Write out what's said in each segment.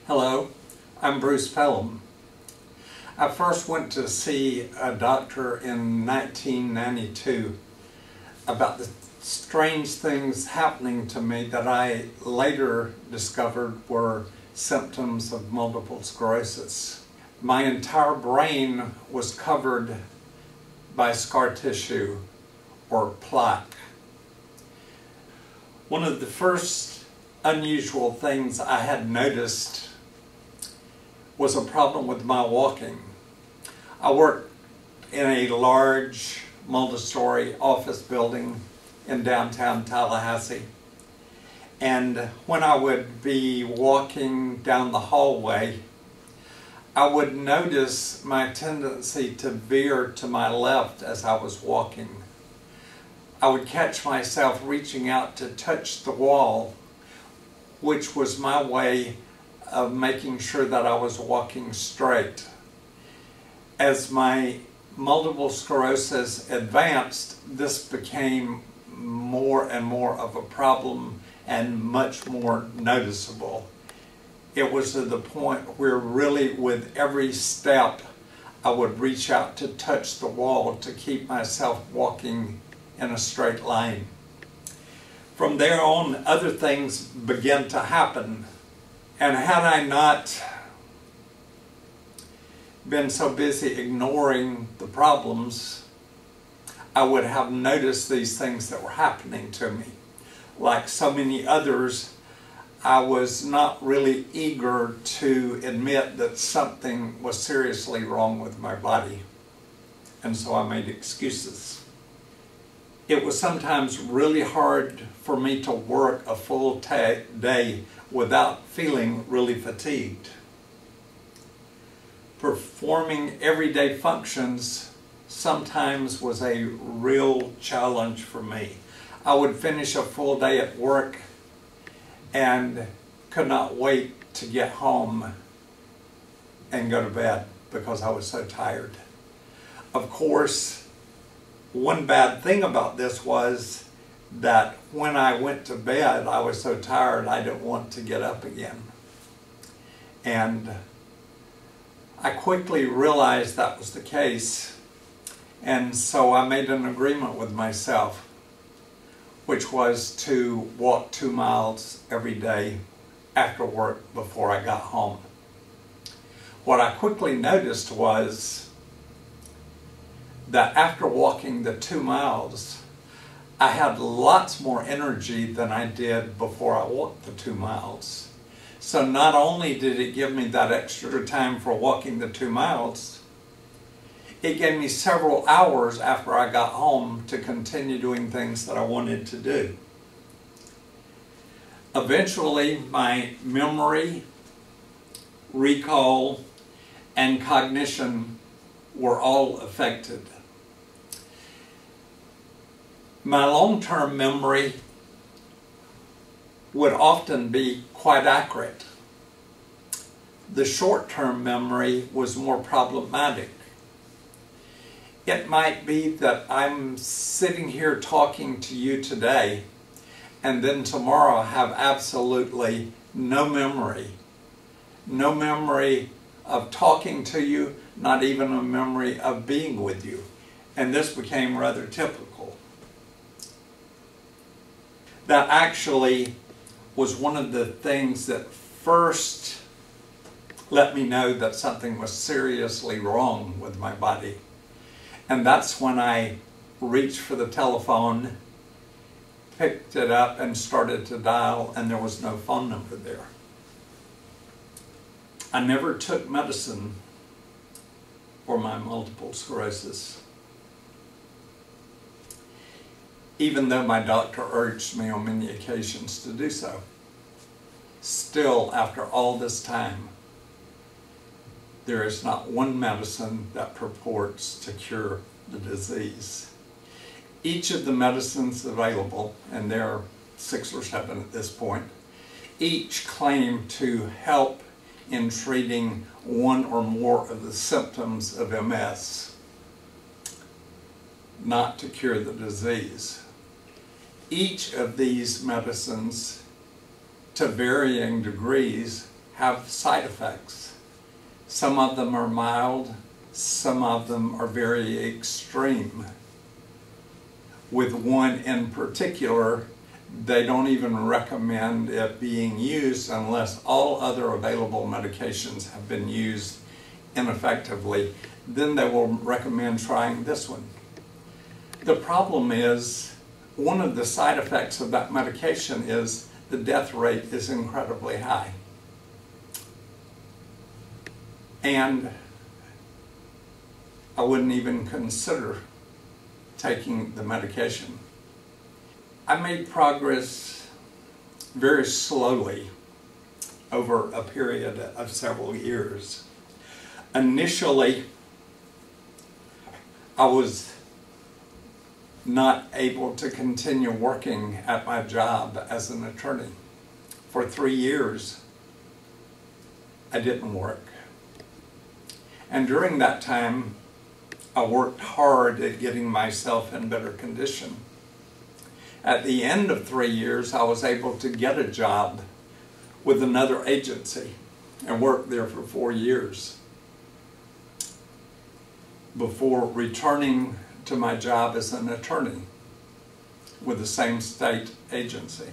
Hello, I'm Bruce Pelham. I first went to see a doctor in 1992 about the strange things happening to me that I later discovered were symptoms of multiple sclerosis. My entire brain was covered by scar tissue or plaque. One of the first unusual things I had noticed was a problem with my walking. I worked in a large multi-story office building in downtown Tallahassee. And when I would be walking down the hallway, I would notice my tendency to veer to my left as I was walking. I would catch myself reaching out to touch the wall, which was my way of making sure that I was walking straight. As my multiple sclerosis advanced, this became more and more of a problem and much more noticeable. It was to the point where really with every step I would reach out to touch the wall to keep myself walking in a straight line. From there on, other things began to happen. And had I not been so busy ignoring the problems, I would have noticed these things that were happening to me. Like so many others, I was not really eager to admit that something was seriously wrong with my body. And so I made excuses. It was sometimes really hard for me to work a full day without feeling really fatigued. Performing everyday functions sometimes was a real challenge for me. I would finish a full day at work and could not wait to get home and go to bed because I was so tired. Of course, one bad thing about this was that when I went to bed, I was so tired I didn't want to get up again. And I quickly realized that was the case, and so I made an agreement with myself, which was to walk 2 miles every day after work before I got home. What I quickly noticed was that after walking the 2 miles, I had lots more energy than I did before I walked the 2 miles. So not only did it give me that extra time for walking the 2 miles, it gave me several hours after I got home to continue doing things that I wanted to do. Eventually, my memory, recall, and cognition were all affected. My long-term memory would often be quite accurate. The short-term memory was more problematic. It might be that I'm sitting here talking to you today, and then tomorrow I have absolutely no memory. No memory of talking to you, not even a memory of being with you. And this became rather typical. That actually was one of the things that first let me know that something was seriously wrong with my body. And that's when I reached for the telephone, picked it up, and started to dial, and there was no phone number there. I never took medicine for my multiple sclerosis, even though my doctor urged me on many occasions to do so. Still, after all this time, there is not one medicine that purports to cure the disease. Each of the medicines available, and there are 6 or 7 at this point, each claim to help in treating one or more of the symptoms of MS, not to cure the disease. Each of these medicines, to varying degrees, have side effects. Some of them are mild, some of them are very extreme. With one in particular, they don't even recommend it being used unless all other available medications have been used ineffectively. Then they will recommend trying this one. The problem is, one of the side effects of that medication is the death rate is incredibly high. And I wouldn't even consider taking the medication. I made progress very slowly over a period of several years. Initially, I was not able to continue working at my job as an attorney. For 3 years, I didn't work. And during that time, I worked hard at getting myself in better condition. At the end of 3 years, I was able to get a job with another agency and worked there for 4 years before returning to my job as an attorney with the same state agency.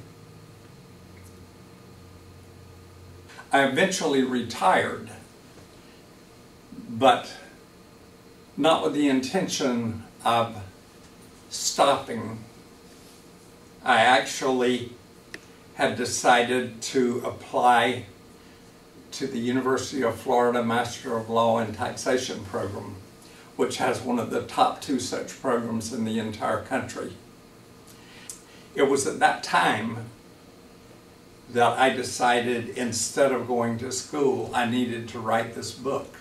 I eventually retired, but not with the intention of stopping. I actually had decided to apply to the University of Florida Master of Law and Taxation program, which has one of the top 2 such programs in the entire country. It was at that time that I decided, instead of going to school, I needed to write this book.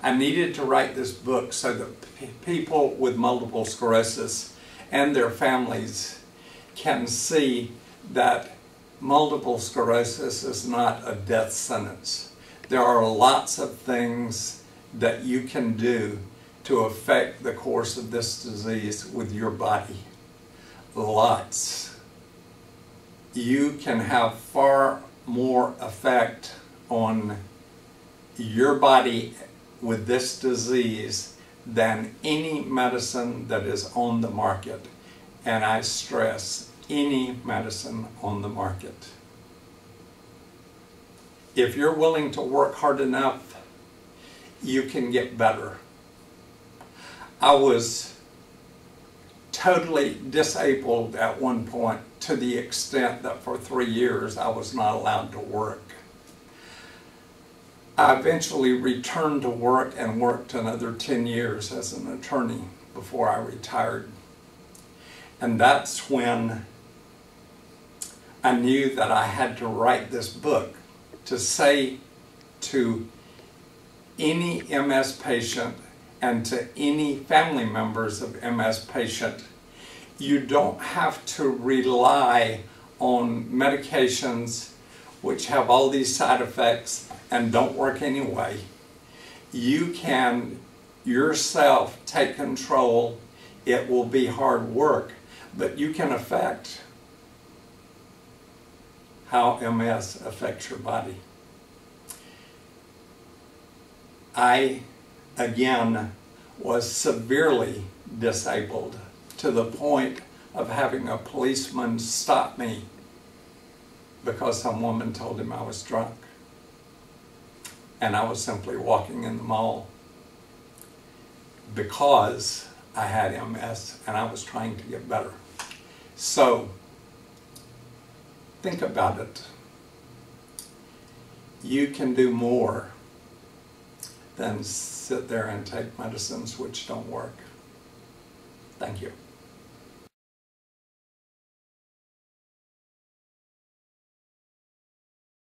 I needed to write this book so that people with multiple sclerosis and their families can see that multiple sclerosis is not a death sentence. There are lots of things that you can do to affect the course of this disease with your body. Lots. You can have far more effect on your body with this disease than any medicine that is on the market. And I stress, any medicine on the market. If you're willing to work hard enough, you can get better. I was totally disabled at one point, to the extent that for 3 years I was not allowed to work. I eventually returned to work and worked another 10 years as an attorney before I retired. And that's when I knew that I had to write this book to say to any MS patient and to any family members of MS patient, you don't have to rely on medications which have all these side effects and don't work anyway. You can yourself take control. It will be hard work, but you can affect how MS affects your body. I, again, was severely disabled to the point of having a policeman stop me because some woman told him I was drunk. And I was simply walking in the mall because I had MS and I was trying to get better. So, think about it. You can do more than sit there and take medicines which don't work. Thank you.